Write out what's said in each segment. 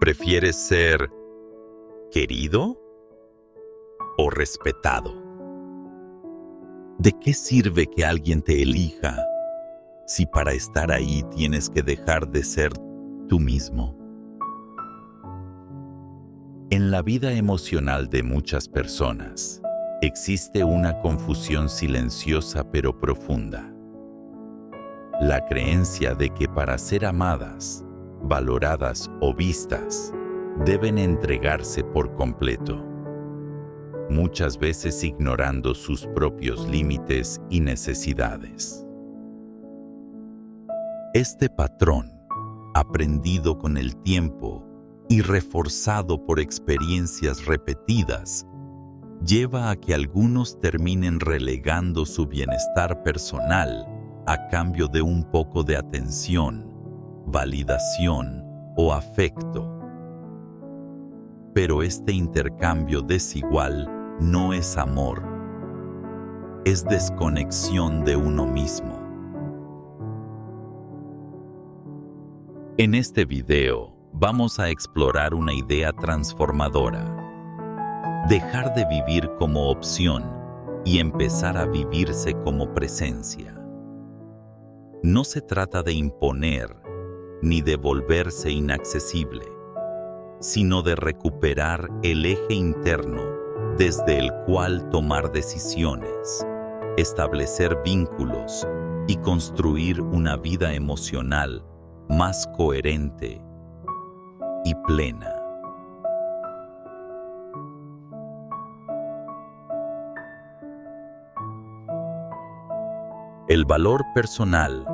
¿Prefieres ser querido o respetado? ¿De qué sirve que alguien te elija si para estar ahí tienes que dejar de ser tú mismo? En la vida emocional de muchas personas existe una confusión silenciosa pero profunda. La creencia de que para ser amadas, valoradas o vistas, deben entregarse por completo, muchas veces ignorando sus propios límites y necesidades. Este patrón, aprendido con el tiempo y reforzado por experiencias repetidas, lleva a que algunos terminen relegando su bienestar personal a cambio de un poco de atención, validación o afecto. Pero este intercambio desigual no es amor, es desconexión de uno mismo. En este video vamos a explorar una idea transformadora. Dejar de vivir como opción y empezar a vivirse como presencia. No se trata de imponer ni de volverse inaccesible, sino de recuperar el eje interno desde el cual tomar decisiones, establecer vínculos y construir una vida emocional más coherente y plena. El valor personal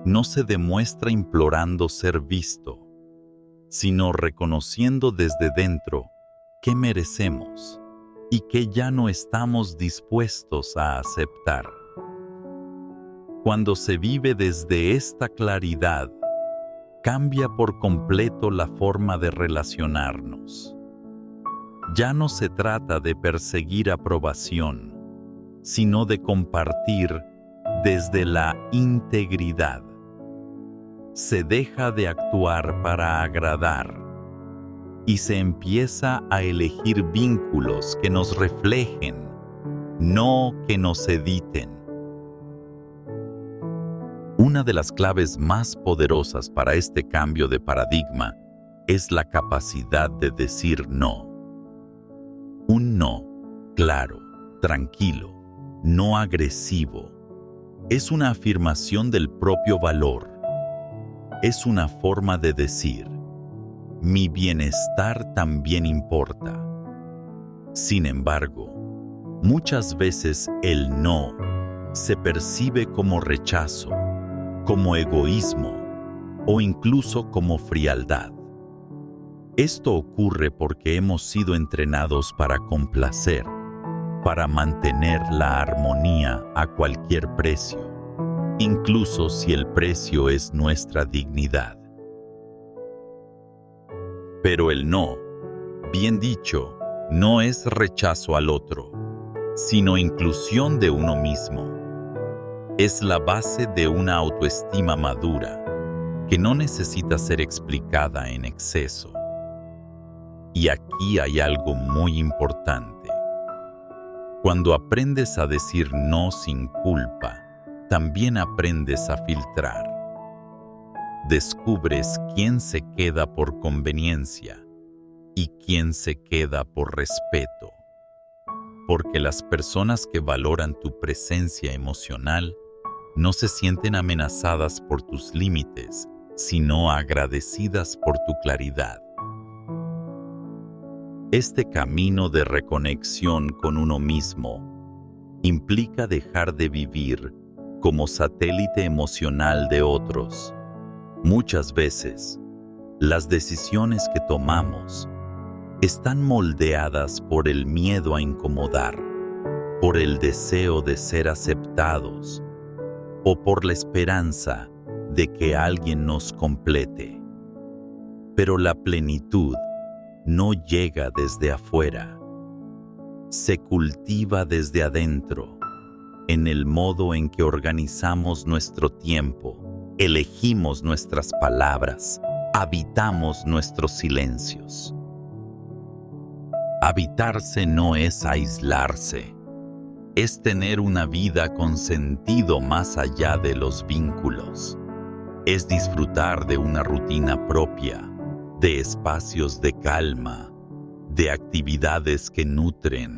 no se demuestra implorando ser visto, sino reconociendo desde dentro que merecemos y que ya no estamos dispuestos a aceptar. Cuando se vive desde esta claridad, cambia por completo la forma de relacionarnos. Ya no se trata de perseguir aprobación, sino de compartir desde la integridad. Se deja de actuar para agradar y se empieza a elegir vínculos que nos reflejen, no que nos editen. Una de las claves más poderosas para este cambio de paradigma es la capacidad de decir no. Un no claro, tranquilo, no agresivo. Es una afirmación del propio valor. Es una forma de decir, mi bienestar también importa. Sin embargo, muchas veces el no se percibe como rechazo, como egoísmo o incluso como frialdad. Esto ocurre porque hemos sido entrenados para complacer, para mantener la armonía a cualquier precio, incluso si el precio es nuestra dignidad. Pero el no, bien dicho, no es rechazo al otro, sino inclusión de uno mismo. Es la base de una autoestima madura, que no necesita ser explicada en exceso. Y aquí hay algo muy importante. Cuando aprendes a decir no sin culpa, también aprendes a filtrar. Descubres quién se queda por conveniencia y quién se queda por respeto. Porque las personas que valoran tu presencia emocional no se sienten amenazadas por tus límites, sino agradecidas por tu claridad. Este camino de reconexión con uno mismo implica dejar de vivir como satélite emocional de otros. Muchas veces, las decisiones que tomamos están moldeadas por el miedo a incomodar, por el deseo de ser aceptados o por la esperanza de que alguien nos complete. Pero la plenitud no llega desde afuera, se cultiva desde adentro, en el modo en que organizamos nuestro tiempo, elegimos nuestras palabras habitamos nuestros silencios. Habitarse no es aislarse, es tener una vida con sentido más allá de los vínculos. Es disfrutar de una rutina propia, de espacios de calma, de actividades que nutren,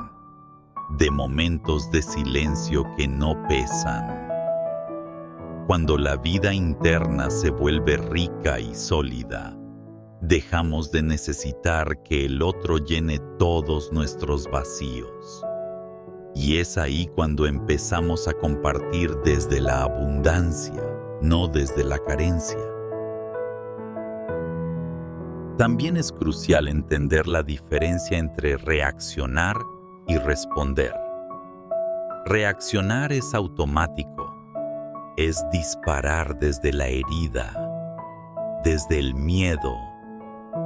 de momentos de silencio que no pesan. Cuando la vida interna se vuelve rica y sólida, dejamos de necesitar que el otro llene todos nuestros vacíos. Y es ahí cuando empezamos a compartir desde la abundancia, no desde la carencia. También es crucial entender la diferencia entre reaccionar y responder. Reaccionar es automático, es disparar desde la herida, desde el miedo,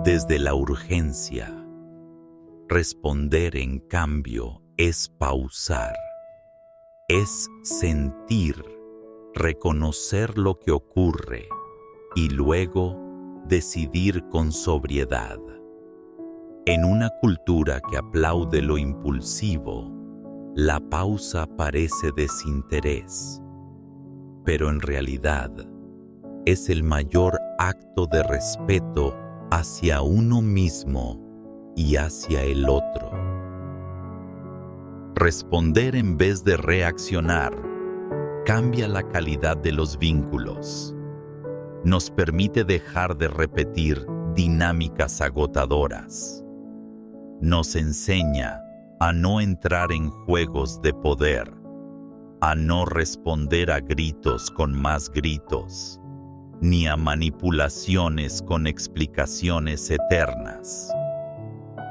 desde la urgencia. Responder, en cambio, es pausar, es sentir, reconocer lo que ocurre y luego decidir con sobriedad. En una cultura que aplaude lo impulsivo, la pausa parece desinterés, pero en realidad es el mayor acto de respeto hacia uno mismo y hacia el otro. Responder en vez de reaccionar cambia la calidad de los vínculos. Nos permite dejar de repetir dinámicas agotadoras. Nos enseña a no entrar en juegos de poder, a no responder a gritos con más gritos, ni a manipulaciones con explicaciones eternas.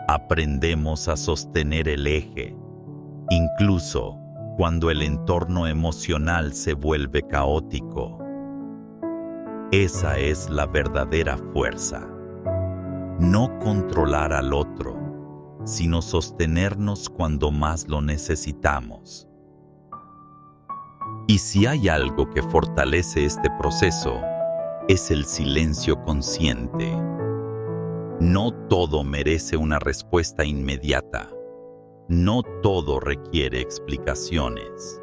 Aprendemos a sostener el eje, incluso cuando el entorno emocional se vuelve caótico. Esa es la verdadera fuerza. No controlar al otro, sino sostenernos cuando más lo necesitamos. Y si hay algo que fortalece este proceso, es el silencio consciente. No todo merece una respuesta inmediata. No todo requiere explicaciones.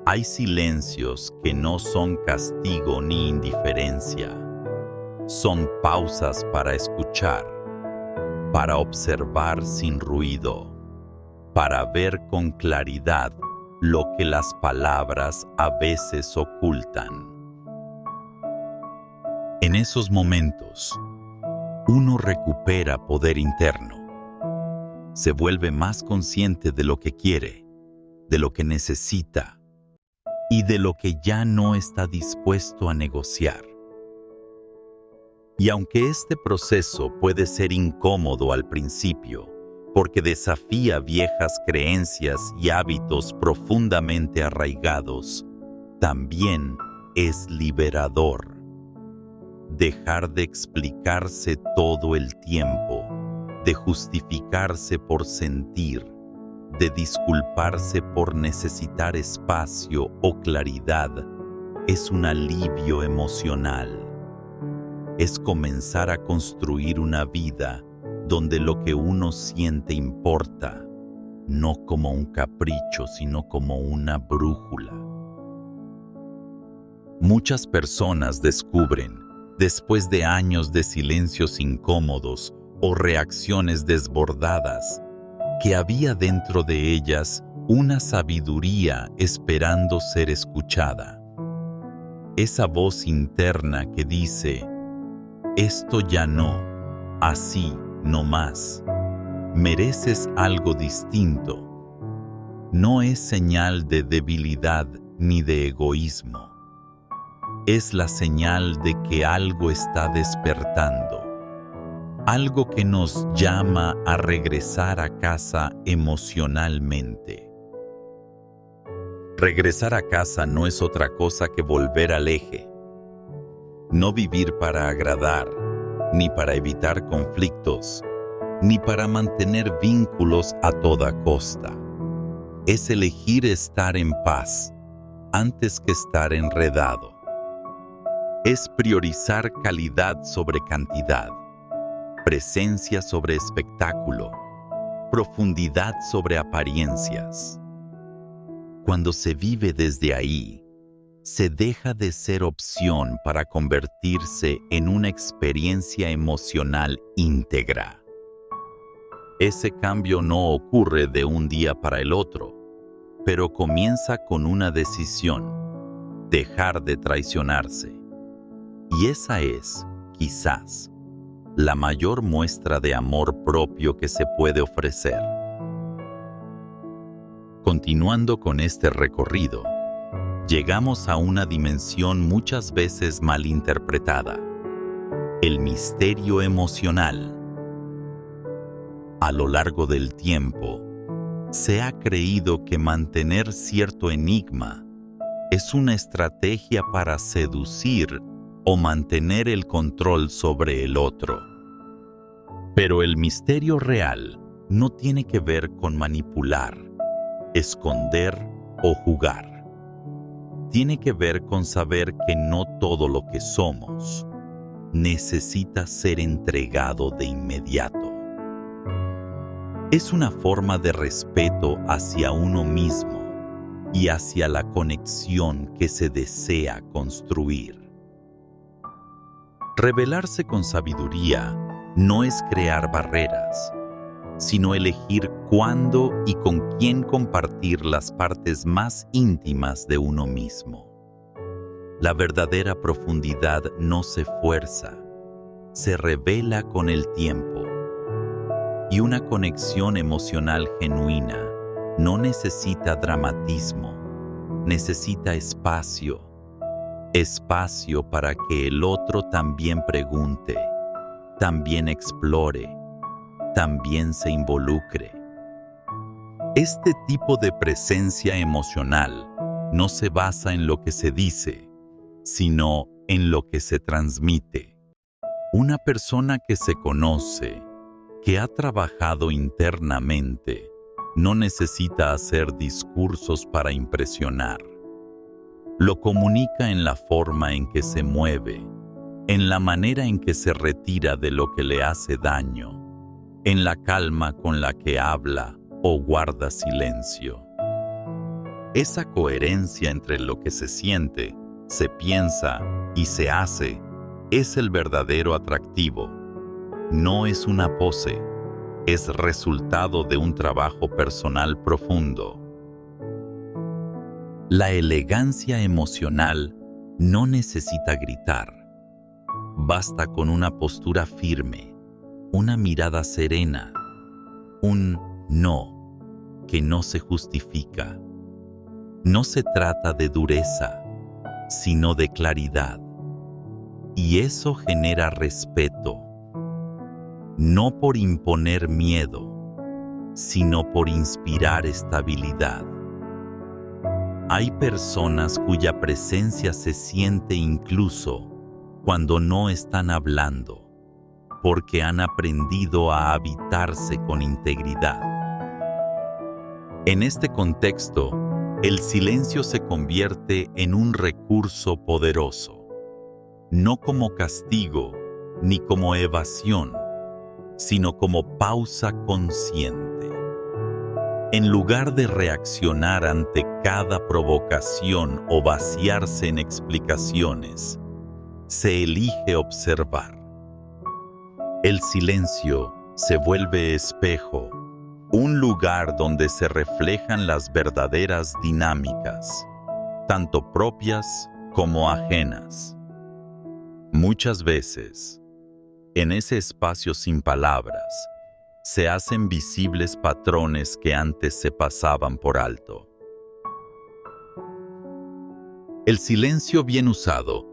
Hay silencios que no son castigo ni indiferencia. Son pausas para escuchar, para observar sin ruido, para ver con claridad lo que las palabras a veces ocultan. En esos momentos, uno recupera poder interno. Se vuelve más consciente de lo que quiere, de lo que necesita y de lo que ya no está dispuesto a negociar. Y aunque este proceso puede ser incómodo al principio, porque desafía viejas creencias y hábitos profundamente arraigados, también es liberador. Dejar de explicarse todo el tiempo, de justificarse por sentir, de disculparse por necesitar espacio o claridad, es un alivio emocional. Es comenzar a construir una vida donde lo que uno siente importa, no como un capricho, sino como una brújula. Muchas personas descubren, después de años de silencios incómodos o reacciones desbordadas, que había dentro de ellas una sabiduría esperando ser escuchada. Esa voz interna que dice: esto ya no, así no más, mereces algo distinto. No es señal de debilidad ni de egoísmo. Es la señal de que algo está despertando. Algo que nos llama a regresar a casa emocionalmente. Regresar a casa no es otra cosa que volver al eje. No vivir para agradar, ni para evitar conflictos, ni para mantener vínculos a toda costa. Es elegir estar en paz antes que estar enredado. Es priorizar calidad sobre cantidad, presencia sobre espectáculo, profundidad sobre apariencias. Cuando se vive desde ahí, se deja de ser opción para convertirse en una experiencia emocional íntegra. Ese cambio no ocurre de un día para el otro, pero comienza con una decisión: dejar de traicionarse. Y esa es, quizás, la mayor muestra de amor propio que se puede ofrecer. Continuando con este recorrido, llegamos a una dimensión muchas veces malinterpretada: el misterio emocional. A lo largo del tiempo, se ha creído que mantener cierto enigma es una estrategia para seducir o mantener el control sobre el otro. Pero el misterio real no tiene que ver con manipular, esconder o jugar. Tiene que ver con saber que no todo lo que somos necesita ser entregado de inmediato. Es una forma de respeto hacia uno mismo y hacia la conexión que se desea construir. Revelarse con sabiduría no es crear barreras, sino elegir cuándo y con quién compartir las partes más íntimas de uno mismo. La verdadera profundidad no se fuerza, se revela con el tiempo. Y una conexión emocional genuina no necesita dramatismo, necesita espacio. Espacio para que el otro también pregunte, también explore, también se involucre. Este tipo de presencia emocional no se basa en lo que se dice, sino en lo que se transmite. Una persona que se conoce, que ha trabajado internamente, no necesita hacer discursos para impresionar. Lo comunica en la forma en que se mueve, en la manera en que se retira de lo que le hace daño, en la calma con la que habla o guarda silencio. Esa coherencia entre lo que se siente, se piensa y se hace es el verdadero atractivo. No es una pose, es resultado de un trabajo personal profundo. La elegancia emocional no necesita gritar. Basta con una postura firme, una mirada serena, un no que no se justifica. No se trata de dureza, sino de claridad. Y eso genera respeto, no por imponer miedo, sino por inspirar estabilidad. Hay personas cuya presencia se siente incluso cuando no están hablando, porque han aprendido a habitarse con integridad. En este contexto, el silencio se convierte en un recurso poderoso, no como castigo ni como evasión, sino como pausa consciente. En lugar de reaccionar ante cada provocación o vaciarse en explicaciones, se elige observar. El silencio se vuelve espejo, un lugar donde se reflejan las verdaderas dinámicas, tanto propias como ajenas. Muchas veces, en ese espacio sin palabras, se hacen visibles patrones que antes se pasaban por alto. El silencio bien usado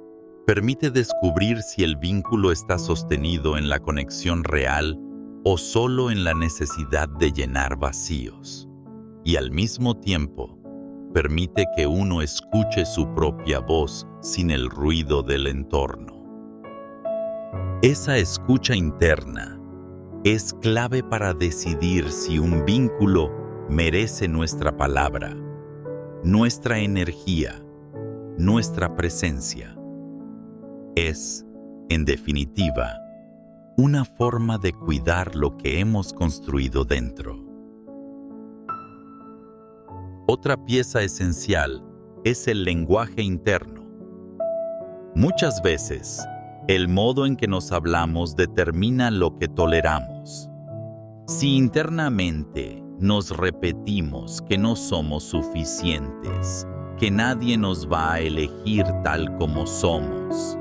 permite descubrir si el vínculo está sostenido en la conexión real o solo en la necesidad de llenar vacíos, y al mismo tiempo permite que uno escuche su propia voz sin el ruido del entorno. Esa escucha interna es clave para decidir si un vínculo merece nuestra palabra, nuestra energía, nuestra presencia. Es, en definitiva, una forma de cuidar lo que hemos construido dentro. Otra pieza esencial es el lenguaje interno. Muchas veces, el modo en que nos hablamos determina lo que toleramos. Si internamente nos repetimos que no somos suficientes, que nadie nos va a elegir tal como somos,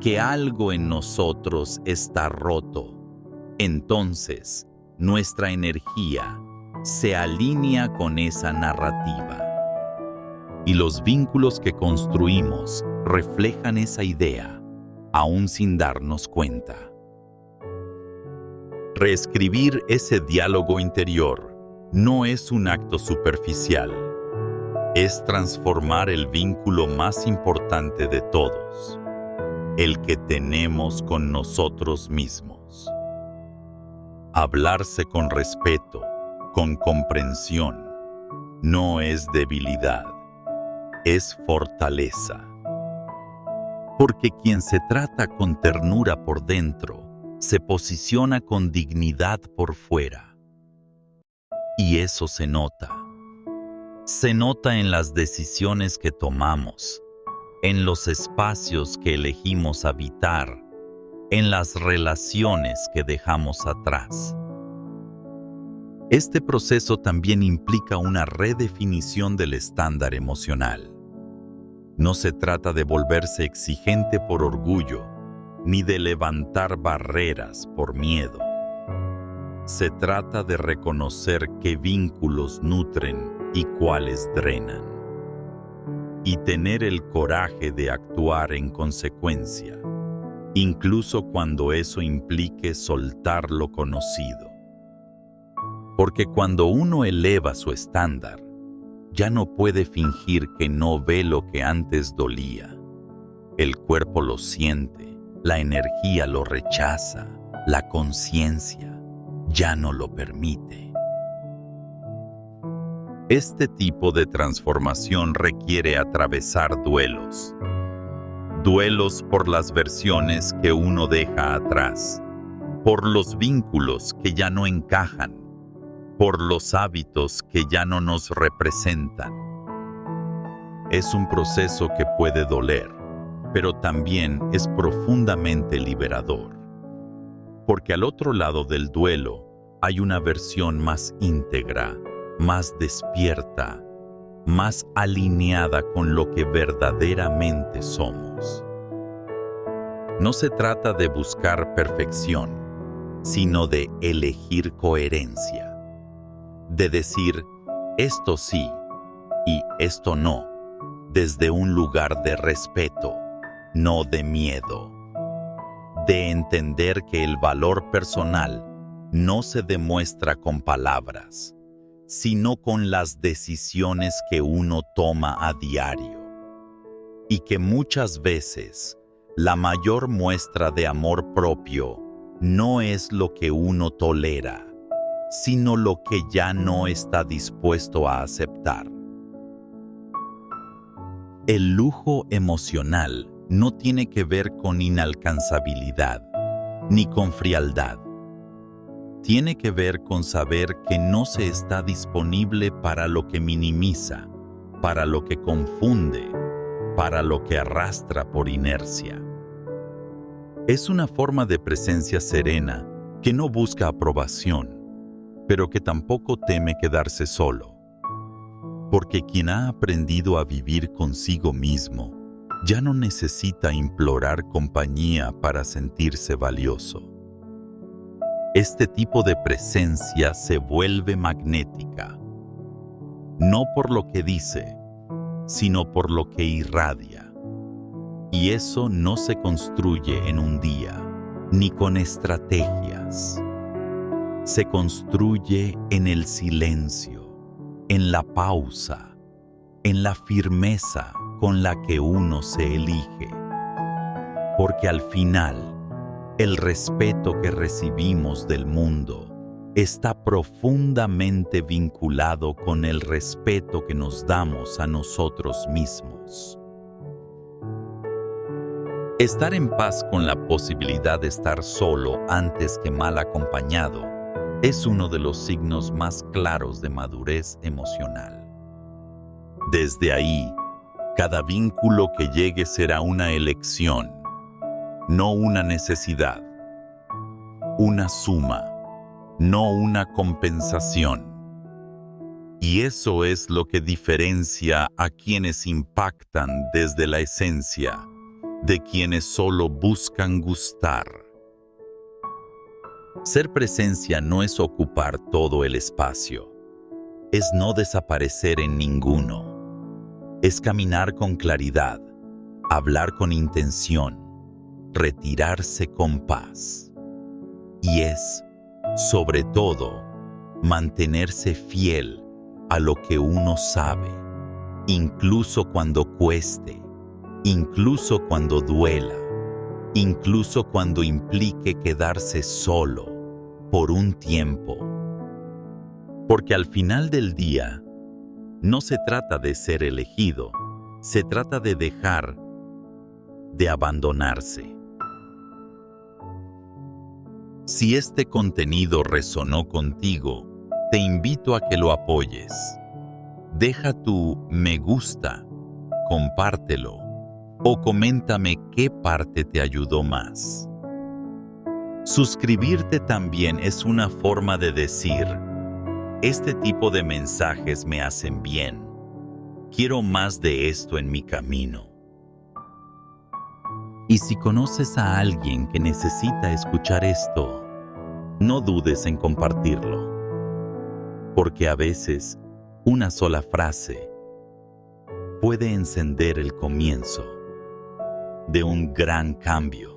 que algo en nosotros está roto, entonces nuestra energía se alinea con esa narrativa. Y los vínculos que construimos reflejan esa idea, aún sin darnos cuenta. Reescribir ese diálogo interior no es un acto superficial. Es transformar el vínculo más importante de todos, el que tenemos con nosotros mismos. Hablarse con respeto, con comprensión, no es debilidad, es fortaleza. Porque quien se trata con ternura por dentro, se posiciona con dignidad por fuera. Y eso se nota. Se nota en las decisiones que tomamos, en los espacios que elegimos habitar, en las relaciones que dejamos atrás. Este proceso también implica una redefinición del estándar emocional. No se trata de volverse exigente por orgullo, ni de levantar barreras por miedo. Se trata de reconocer qué vínculos nutren y cuáles drenan, y tener el coraje de actuar en consecuencia, incluso cuando eso implique soltar lo conocido. Porque cuando uno eleva su estándar, ya no puede fingir que no ve lo que antes dolía. El cuerpo lo siente, la energía lo rechaza, la conciencia ya no lo permite. Este tipo de transformación requiere atravesar duelos. Duelos por las versiones que uno deja atrás, por los vínculos que ya no encajan, por los hábitos que ya no nos representan. Es un proceso que puede doler, pero también es profundamente liberador. Porque al otro lado del duelo hay una versión más íntegra, más despierta, más alineada con lo que verdaderamente somos. No se trata de buscar perfección, sino de elegir coherencia. De decir, esto sí y esto no, desde un lugar de respeto, no de miedo. De entender que el valor personal no se demuestra con palabras, sino con las decisiones que uno toma a diario. Y que muchas veces la mayor muestra de amor propio no es lo que uno tolera, sino lo que ya no está dispuesto a aceptar. El lujo emocional no tiene que ver con inalcanzabilidad, ni con frialdad. Tiene que ver con saber que no se está disponible para lo que minimiza, para lo que confunde, para lo que arrastra por inercia. Es una forma de presencia serena que no busca aprobación, pero que tampoco teme quedarse solo. Porque quien ha aprendido a vivir consigo mismo, ya no necesita implorar compañía para sentirse valioso. Este tipo de presencia se vuelve magnética, no por lo que dice, sino por lo que irradia. Y eso no se construye en un día, ni con estrategias. Se construye en el silencio, en la pausa, en la firmeza con la que uno se elige. Porque al final, el respeto que recibimos del mundo está profundamente vinculado con el respeto que nos damos a nosotros mismos. Estar en paz con la posibilidad de estar solo antes que mal acompañado es uno de los signos más claros de madurez emocional. Desde ahí, cada vínculo que llegue será una elección, no una necesidad, una suma, no una compensación. Y eso es lo que diferencia a quienes impactan desde la esencia de quienes solo buscan gustar. Ser presencia no es ocupar todo el espacio, es no desaparecer en ninguno, es caminar con claridad, hablar con intención, retirarse con paz. Y es, sobre todo, mantenerse fiel a lo que uno sabe, incluso cuando cueste, incluso cuando duela, incluso cuando implique quedarse solo por un tiempo. Porque al final del día, no se trata de ser elegido, se trata de dejar de abandonarse. Si este contenido resonó contigo, te invito a que lo apoyes. Deja tu me gusta, compártelo o coméntame qué parte te ayudó más. Suscribirte también es una forma de decir, este tipo de mensajes me hacen bien. Quiero más de esto en mi camino. Y si conoces a alguien que necesita escuchar esto, no dudes en compartirlo. Porque a veces, una sola frase puede encender el comienzo de un gran cambio.